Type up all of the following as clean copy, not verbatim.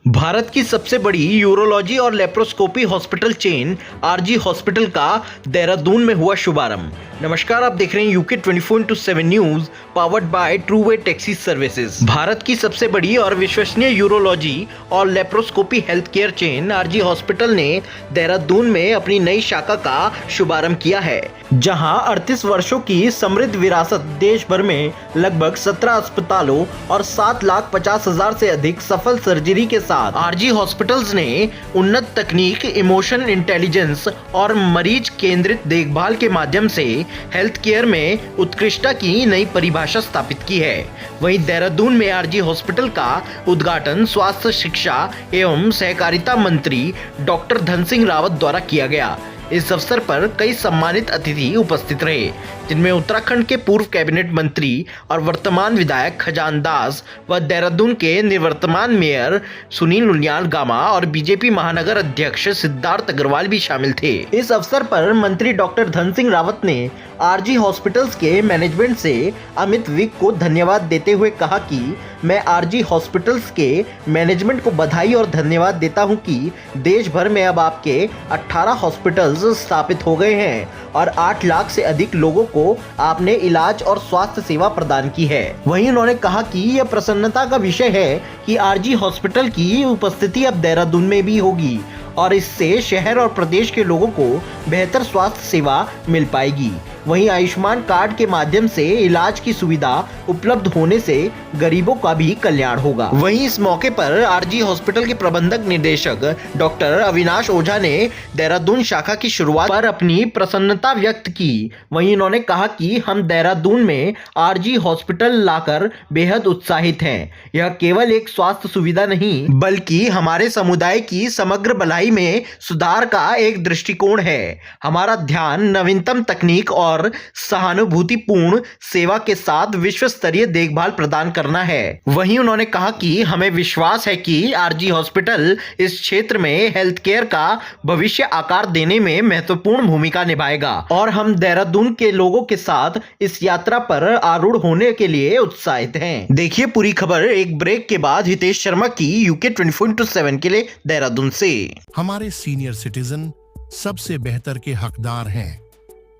भारत की सबसे बड़ी यूरोलॉजी और laparoscopy hospital chain RG hospital का देहरादून में हुआ शुभारंभ। नमस्कार, आप देख रहे हैं UK 24/7 news powered by Trueway taxi services. Bharat की सबसे बड़ी और विश्वसनीय यूरोलॉजी और laparoscopy health care chain RG hospital ने देहरादून में अपनी नई शाखा का शुभारंभ किया है, जहां 38 वर्षों की समृद्ध विरासत देश भर में लगभग 17 अस्पतालों और 7,50,000 से अधिक सफल सर्जरी के साथ आरजी हॉस्पिटल्स ने उन्नत तकनीक, इमोशन इंटेलिजेंस और मरीज केंद्रित देखभाल के माध्यम से हेल्थ केयर में उत्कृष्टता की नई परिभाषा स्थापित की है। वहीं देहरादून में आरजी हॉस्पिटल का उद्घाटन स्वास्थ्य, शिक्षा एवं सहकारिता मंत्री डॉक्टर धन सिंह रावत द्वारा किया गया। इस अवसर पर कई सम्मानित अतिथि उपस्थित रहे, जिनमें उत्तराखंड के पूर्व कैबिनेट मंत्री और वर्तमान विधायक खजान दास व देहरादून के निवर्तमान मेयर सुनील उनियाल गामा और बीजेपी महानगर अध्यक्ष सिद्धार्थ अग्रवाल भी शामिल थे। इस अवसर पर मंत्री डॉक्टर धन सिंह रावत ने आरजी हॉस्पिटल्स के मैनेजमेंट से अमित विक को धन्यवाद देते हुए कहा कि मैं आरजी हॉस्पिटल्स के मैनेजमेंट को बधाई और धन्यवाद देता हूं कि देश भर में अब आपके 18 हॉस्पिटल्स स्थापित हो गए हैं और 8 लाख से अधिक लोगों को आपने इलाज और स्वास्थ्य सेवा प्रदान की है। वहीं उन्होंने कहा कि यह प्रसन्नता का विषय है कि आरजी हॉस्पिटल की उपस्थिति अब देहरादून में भी होगी और इससे शहर और प्रदेश के लोगों को बेहतर स्वास्थ्य सेवा मिल पाएगी। वहीं आयुष्मान कार्ड के माध्यम से इलाज की सुविधा उपलब्ध होने से गरीबों का भी कल्याण होगा। वहीं इस मौके पर आरजी हॉस्पिटल के प्रबंधक निदेशक डॉक्टर अविनाश ओझा ने देहरादून शाखा की शुरुआत पर अपनी प्रसन्नता व्यक्त की। वहीं उन्होंने कहा कि हम देहरादून में आरजी हॉस्पिटल लाकर बेहद उत्साहित हैं। यह केवल एक स्वास्थ्य सुविधा नहीं, बल्कि हमारे समुदाय की समग्र भलाई में सुधार का एक दृष्टिकोण है। हमारा ध्यान नवीनतम तकनीक और सहानुभूतिपूर्ण सेवा के साथ विश्व स्तरीय देखभाल प्रदान करना है। वहीं उन्होंने कहा कि हमें विश्वास है कि आरजी हॉस्पिटल इस क्षेत्र में हेल्थ केयर का भविष्य आकार देने में महत्वपूर्ण भूमिका निभाएगा और हम देहरादून के लोगों के साथ इस यात्रा पर आरूढ़ होने के लिए उत्साहित हैं। देखिए पूरी खबर एक ब्रेक के बाद हितेश शर्मा की यूके 24/7 के लिए देहरादून से। हमारे सीनियर सिटीजन सबसे बेहतर के हकदार हैं।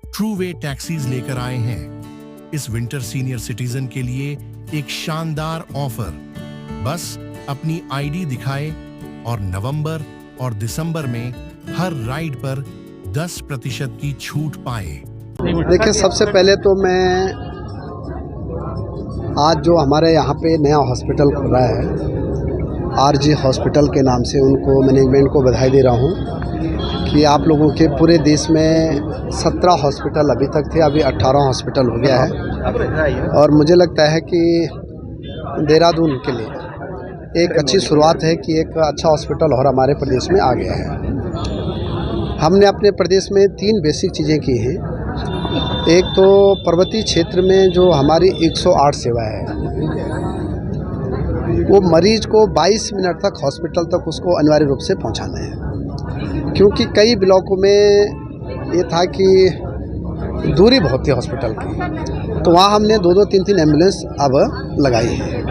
ट्रूवे टैक्सीज लेकर आए हैं इस विंटर सीनियर सिटीजन के लिए एक शानदार ऑफर। बस अपनी आईडी दिखाए और नवंबर और दिसंबर में हर राइड पर 10% की छूट पाए। देखिए, सबसे पहले तो मैं आज जो हमारे यहाँ पे नया हॉस्पिटल खुला है आरजी हॉस्पिटल के नाम से, उनको मैनेजमेंट को बधाई दे रहा हूँ कि आप लोगों के पूरे देश में 17 हॉस्पिटल अभी तक थे, अभी 18 हॉस्पिटल हो गया है और मुझे लगता है कि देहरादून के लिए एक अच्छी शुरुआत है कि एक अच्छा हॉस्पिटल और हमारे प्रदेश में आ गया है। हमने अपने प्रदेश में 3 बेसिक चीज़ें की हैं। एक तो पर्वतीय क्षेत्र में जो हमारी 108 सेवा है, वो मरीज को 22 मिनट तक हॉस्पिटल तक उसको अनिवार्य रूप से पहुंचाना है, क्योंकि कई ब्लॉकों में ये था कि दूरी बहुत थी हॉस्पिटल की, तो वहाँ हमने 2-2, 3-3 एम्बुलेंस अब लगाई है।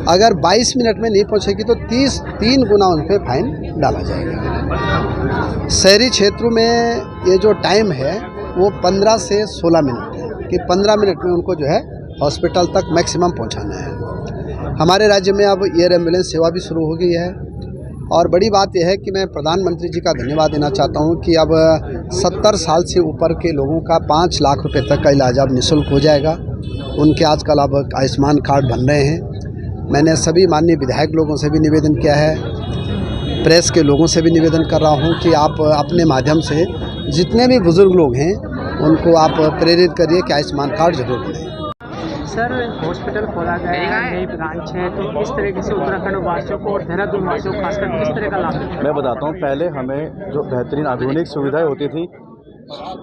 अगर 22 मिनट में नहीं पहुंचेगी तो 3 गुना उन पर फाइन डाला जाएगा। शहरी क्षेत्रों में ये जो टाइम है वो 15 से 16 मिनट है कि 15 मिनट में उनको जो है हॉस्पिटल तक मैक्सिमम पहुंचाना है। हमारे राज्य में अब एयर एम्बुलेंस सेवा भी शुरू हो गई है और बड़ी बात यह है कि मैं प्रधानमंत्री जी का धन्यवाद देना चाहता हूं कि अब 70 साल से ऊपर के लोगों का 5 लाख रुपए तक का इलाज अब निःशुल्क हो जाएगा। उनके आजकल अब आयुष्मान कार्ड बन रहे हैं। मैंने सभी माननीय विधायक लोगों से भी निवेदन किया है, प्रेस के लोगों से भी निवेदन कर रहा हूँ कि आप अपने माध्यम से जितने भी बुजुर्ग लोग हैं उनको आप प्रेरित करिए कि आयुष्मान कार्ड जरूर बनाएं। सर, हॉस्पिटल खोला गया है, नई ब्रांच है, तो किस तरीके से उत्तराखंड वासियों को और देहरादून वासियों को खासकर किस तरह का लाभ है? मैं बताता हूँ। पहले हमें जो बेहतरीन आधुनिक सुविधाएं होती थी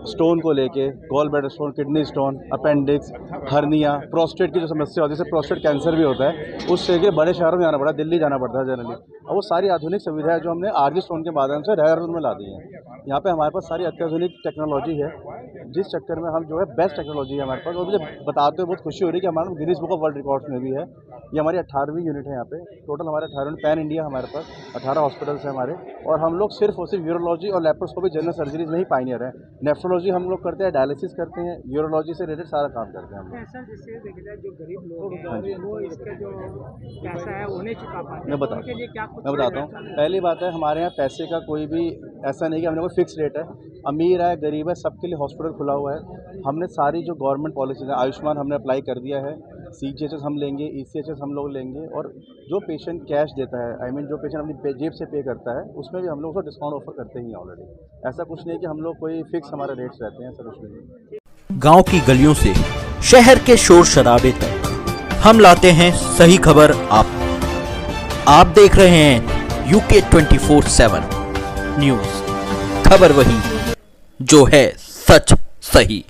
स्टोन को लेके, gall bladder stone, kidney stone, appendix, hernia, prostate की जो समस्या होती है, जैसे प्रोस्टेट कैंसर भी होता है, उससे के बड़े शहरों में जाना पड़ता है, दिल्ली जाना पड़ता है जनरली। और वो सारी आधुनिक सुविधाएं जो हमने आरजी स्टोन के माध्यम से देहरादून में ला दी हैं। यहाँ पे हमारे पास सारी अत्याधुनिक टेक्नोलॉजी है, जिस चक्कर में हम जो है बेस्ट टेक्नोलॉजी है हमारे पास। और मुझे बताते हुए बहुत खुशी हो रही है कि हमारा Guinness book of world records में भी है। ये हमारी 18वीं यूनिट है यहाँ पे। टोटल हमारे 18 पैन इंडिया हमारे पास 18 हॉस्पिटल्स हैं हमारे, और हम लोग सिर्फ यूरोलॉजी और लेप्रोस्कोपी जनरल सर्जरीज में ही पाइनियर हैं। नेफ्रोलॉजी हम लोग करते हैं, डायलिसिस करते हैं, यूरोलॉजी से रिलेटेड सारा काम करते हैं हम लोग। सर, जिससे देखा जाए जो गरीब लोग हैं वो इसका जो पैसा है वो नहीं चुका पाते, मैं बताता हूँ। पहली बात है, हमारे यहाँ पैसे का कोई भी ऐसा नहीं कि हमने कोई फिक्स रेट है। अमीर है, गरीब है, सबके लिए हॉस्पिटल खुला हुआ है। हमने सारी जो गवर्नमेंट पॉलिसीज है, आयुष्मान हमने अप्लाई कर दिया है, CGHS हम लेंगे, ECHS हम लोग लेंगे, और जो पेशेंट कैश देता है, जो पेशेंट अपनी जेब से पे करता है, उसमें भी हम लोग उसको डिस्काउंट ऑफर करते ही हैं ऑलरेडी। ऐसा कुछ नहीं कि हम लोग कोई फिक्स हमारे रेट्स रहते हैं, ऐसा कुछ नहीं। गांव की गलियों से शहर के शोर शराबे तक हम लाते हैं सही खबर आप देख रहे हैं UK 24/7 न्यूज। खबर वही जो है सच सही।